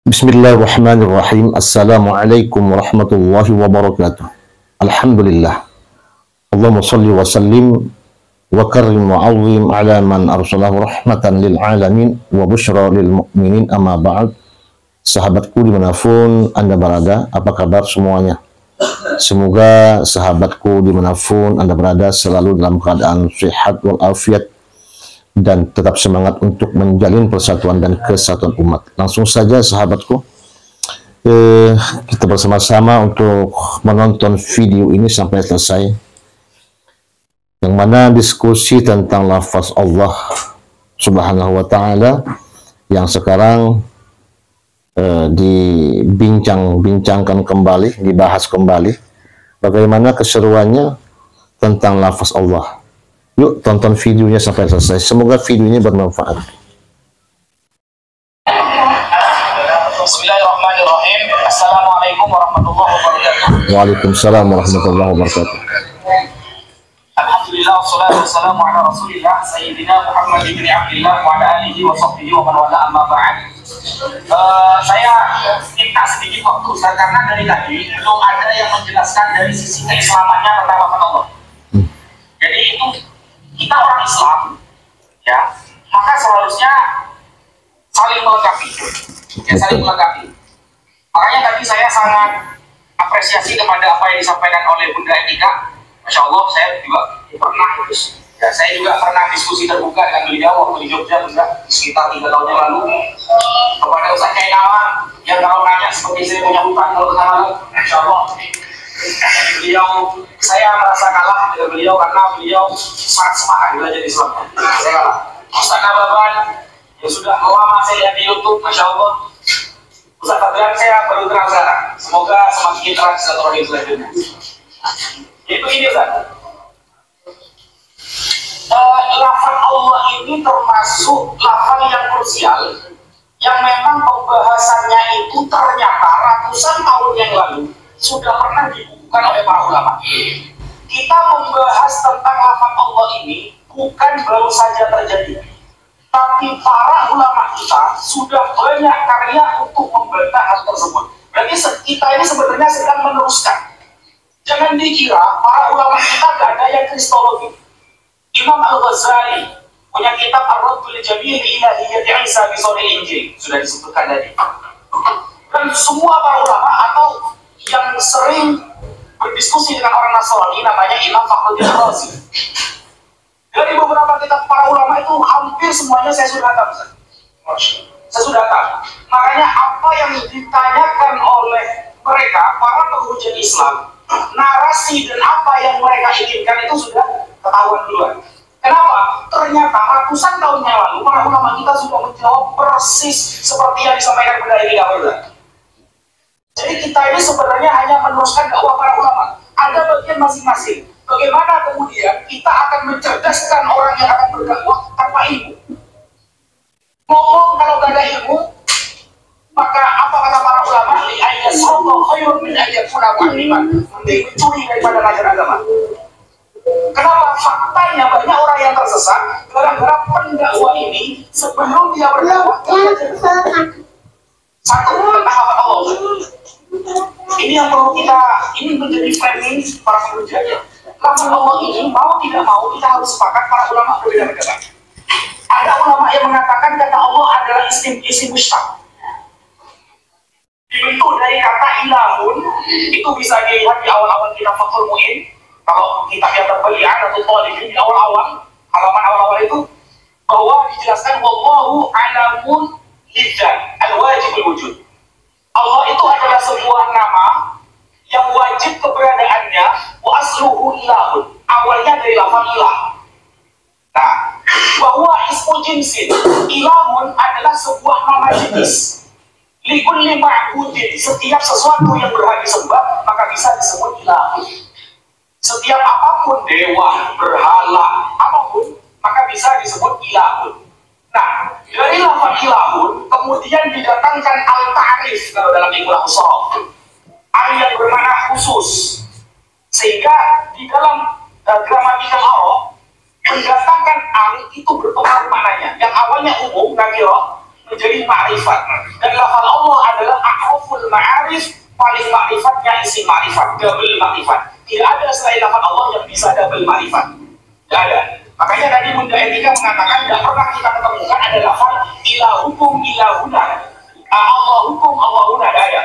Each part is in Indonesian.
Bismillahirrahmanirrahim. Assalamualaikum warahmatullahi wabarakatuh. Alhamdulillah. Allahumma salli wa sallim wa karim wa azim ala man arsalahu rahmatan lil alamin wa busyra lil mu'minin, amma ba'd. Sahabatku dimanapun Anda berada, apa kabar semuanya? Semoga sahabatku dimanapun Anda berada selalu dalam keadaan sehat walafiat dan tetap semangat untuk menjalin persatuan dan kesatuan umat. Langsung saja sahabatku, kita bersama-sama untuk menonton video ini sampai selesai, yang mana diskusi tentang lafaz Allah Subhanahu wa Ta'ala yang sekarang dibincang-bincangkan kembali, dibahas kembali bagaimana keseruannya tentang lafaz Allah. Yuk tonton videonya sampai selesai, semoga videonya bermanfaat. Bismillahirrahmanirrahim. Assalamualaikum warahmatullahi wabarakatuh. Waalaikumsalam warahmatullahi wabarakatuh. Alhamdulillah, wassalatu wassalamu ala rasulillah Sayyidina Muhammad ibn Abdillah wa ala alihi wa sahbihi wa man wala, amma ba'd. Saya minta sedikit waktu karena dari tadi belum ada yang menjelaskan dari sisi keislamannya tentang lafaz Allah. Jadi itu kita orang Islam, ya, maka seharusnya saling melengkapi, ya, saling melengkapi. Makanya tadi saya sangat apresiasi kepada apa yang disampaikan oleh Bunda Etika. Masya Allah, saya juga pernah, ya, saya juga pernah diskusi terbuka dengan beliau waktu di Jogja, Bunda, sekitar 3 tahun yang lalu. Kepada Ustaz Kainama yang kalau nanya seperti saya punya hutang kalau kenal, Masya Allah. Beliau, saya merasa kalah dengan beliau karena beliau sangat semangat belajar Islam. Saya kalah. Ustaz Nababan yang sudah lama saya lihat di YouTube, Masya Allah. Ustaz Fadlan saya baru kenal sekarang. Semoga semakin terang silaturahmi selanjutnya. Itu ini Ustaz. Lafaz Allah ini termasuk lafaz yang krusial, yang memang pembahasannya itu ternyata ratusan tahun yang lalu sudah pernah dibukukan oleh para ulama. Kita membahas tentang lafaz Allah ini bukan baru saja terjadi, tapi para ulama kita sudah banyak karya untuk membantah hal tersebut. Berarti kita ini sebenarnya sedang meneruskan. Jangan dikira para ulama kita gak ada yang kristologi. Imam Al-Ghazali punya kitab Ar-Raddul Jamil ila Hiyyati Isa bi Sahih Injil, sudah disebutkan tadi. Dan semua para ulama atau yang sering berdiskusi dengan orang Nasrani namanya Imam Fakhruddin Razi. Dari beberapa kitab para ulama itu hampir semuanya saya sudah hafal. Saya sudah hafal. Makanya apa yang ditanyakan oleh mereka para penghujat Islam, narasi dan apa yang mereka inginkan itu sudah ketahuan duluan. Kenapa? Ternyata ratusan tahun yang lalu para ulama kita sudah menjawab persis seperti yang disampaikan pada ini Garuda. Jadi kita ini sebenarnya hanya meneruskan dakwah para ulama. Ada bagian masing-masing. Bagaimana kemudian kita akan mencerdaskan orang yang akan berdakwah tanpa ilmu. Ngomong kalau gak ada ilmu, maka apa kata para ulama? Li ayyasroto khairun min ayyakuna mu'liman. Mending mencuri daripada belajar agama. Kenapa? Faktanya banyak orang yang tersesat gara-gara pendakwah ini sebelum dia berdakwah satu tentang Allah. Ini yang perlu kita, ini menjadi framing para penghujatnya. Lafaz Allah ini mau tidak mau kita harus sepakat para ulama berbeda pendapat. Ada ulama yang mengatakan kata Allah adalah isim mustaq. Dibentuk dari kata ilahun, itu bisa dilihat di awal-awal kitab Fathul Mu'in. Kalau kitab yang terbelian atau Talibin di awal-awal, halaman awal-awal itu, bahwa dijelaskan wallahu alamun lidzat al-wajibul wujud. Allah itu adalah sebuah nama yang wajib keberadaannya, wa asluhu ilahun, awalnya dari lafaz ilah. Nah, bahwa ismu jinsin, ilahun adalah sebuah nama jenis. Likulli ma'budin, setiap sesuatu yang berhak disembah maka bisa disebut ilahun. Setiap apapun, dewa, berhala, apapun, maka bisa disebut ilahun. Nah, dari lafaz ilahun kemudian didatangkan al-ta'rif kalau dalam ilmu ushul, al yang bermakna khusus, sehingga di dalam gramatikal Arab mendatangkan al itu berpengaruh maknanya. Yang awalnya umum, nakirah, menjadi ma'rifat. Dan lafaz Allah adalah paling makrifatnya isim makrifat, double makrifat. Tidak ada selain lafaz Allah yang bisa double makrifat. Tidak ada. Makanya tadi Bunda Etika mengatakan tidak pernah kita ketemukan ada lafaz ilahukum ilahuna, Allahukum Allahuna, tidak ada.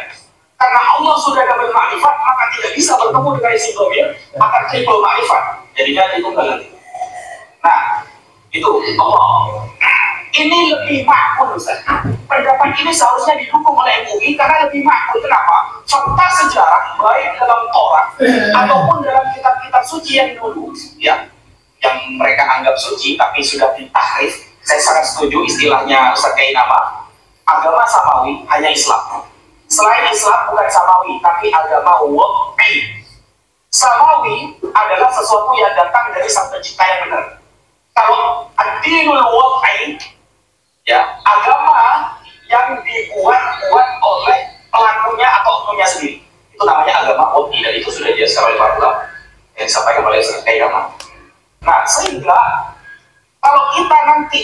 Karena Allah sudah double makrifat, maka tidak bisa bertemu dengan isim dhamir, maka triple makrifat. Jadinya tunggal. Nah, itu Allah. Ini lebih makmul, Ustaz. Pendapat ini seharusnya didukung oleh MUI karena lebih makmul. Kenapa? Fakta sejarah baik dalam Taurat ataupun dalam kitab-kitab suci yang dulu, ya, yang mereka anggap suci tapi sudah ditahrif. Saya sangat setuju istilahnya Ustaz Kiai Nama. Agama Samawi hanya Islam. Selain Islam bukan Samawi, tapi agama Wahyi. Samawi adalah sesuatu yang datang dari Sang Pencipta yang benar. Kalau ad-dinul wahyi, ya, agama yang dibuat-buat oleh pelakunya atau oknumnya sendiri, itu namanya agama wahyi, dan itu sudah dijelaskan oleh para ulama yang disampaikan oleh Ustaz Kiai Nama. Nah, sehingga kalau kita nanti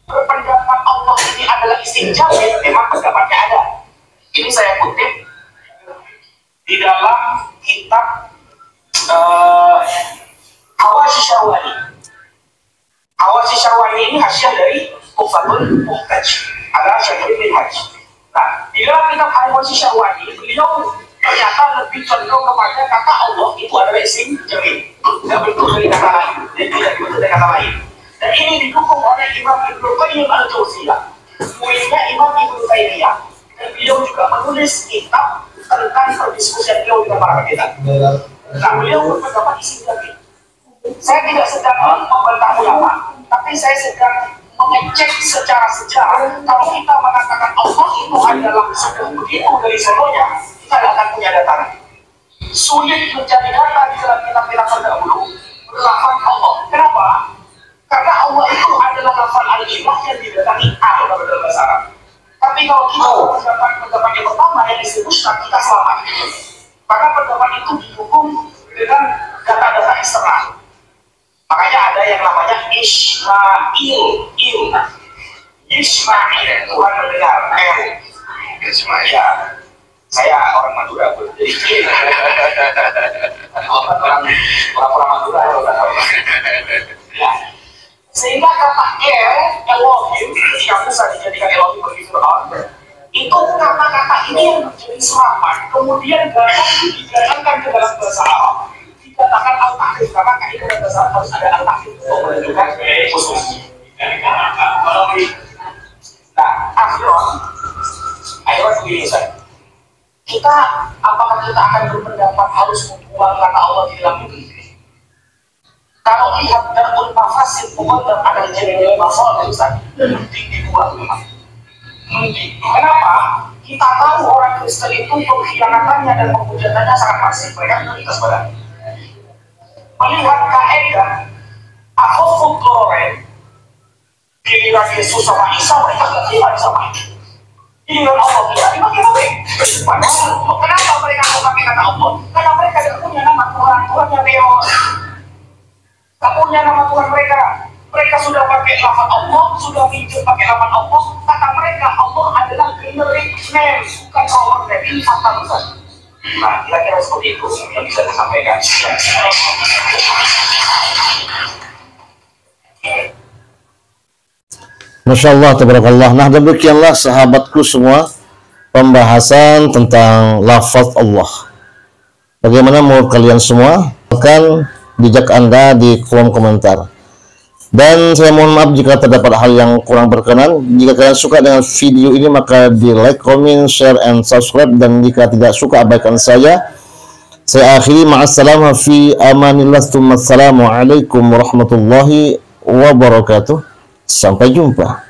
berpendapat Allah ini adalah isim jamil, memang pendapatnya ada. Ini saya kutip di dalam kitab Hawashi Syarwani. Hawashi Syarwani ini hasyah dari Tuhfatul Muhtaj adalah Syarwani bin Hajj. Nah, di dalam kitab Hawashi Syarwani, beliau ternyata lebih cenderung kepada kata Allah itu adalah isim jamil, tidak bentuk dari kata lain, dan tidak dibentuk dari kata lain. Dan ini didukung oleh Imam Ibnu Qayyim al-Jauziyah, muridnya Imam Ibnu Taimiyah, dan beliau juga menulis kitab tentang perdiskusian beliau dengan para pendeta. Nah, beliau berpendapat isim jamil. Saya tidak sedang membantah ulama, tapi saya sedang mengecek secara sejarah. Kalau kita mengatakan Allah itu adalah sudah begitu dari sononya, kita tidak akan punya data. Sulit mencari data di dalam kitab-kitab terdahulu berlafaz Allah. Kenapa? Karena Allah itu adalah lafaz al-ilah yang didatangi dalam bahasa Arab. Tapi kalau kita pendapat yang pertama yang disebut musnad, kita selamat. Karena pendapat itu didukung dengan data-data eksternal. Makanya ada yang namanya Ismail. Tuhan mendengar. Ismail. Ya, saya orang Madura, jadi orang Madura. Ya. Sehingga kata Elohim, ketika Musa dijadikan Elohim bagi Fir'aun, itu kata-kata ini yang menjadi serapan, kemudian dijalankan ke dalam bahasa Arab, dikatakan al-tahrif, karena kaidah bahasa Arab harus ada al-tahrif untuk menunjukkan khusus. Nah, akhirat begini, Ustaz. Apakah kita akan berpendapat harus membuang kata Allah di dalam itu? Kalau lihat darul mafasid muqaddam ada jadi masalah Ustaz, mending dibuang memang. Kenapa? Kita tahu orang Kristen itu pengkhianatannya dan penghujatannya sangat masif. Mereka kita sebenarnya melihat kaidah akhofut dororen giliran Yesus sama Isa, mereka tidak terima sama itu. Giliran Allah tidak terima, padahal kenapa mereka memakai kata Allah? Karena mereka tidak punya nama Tuhan, Tuhannya Theos, tak punya nama Tuhan mereka. Mereka sudah pakai lafaz Allah, sudah pinjam pakai lafaz Allah. Kata mereka Allah adalah generic name, bukan power name. Ini fakta besar. Nah, kira-kira seperti itu yang bisa disampaikan. Masya Allah, tabarakallah. Nah, demikianlah sahabatku semua pembahasan tentang lafaz Allah. Bagaimana menurut kalian semua? Akan bijak Anda di kolom komentar. Dan saya mohon maaf jika terdapat hal yang kurang berkenan. Jika kalian suka dengan video ini, maka di like, comment, share, and subscribe. Dan jika tidak suka, abaikan saya. Saya akhiri, ma'assalam fi amanillah, assalamualaikum warahmatullahi wabarakatuh. Sampai jumpa.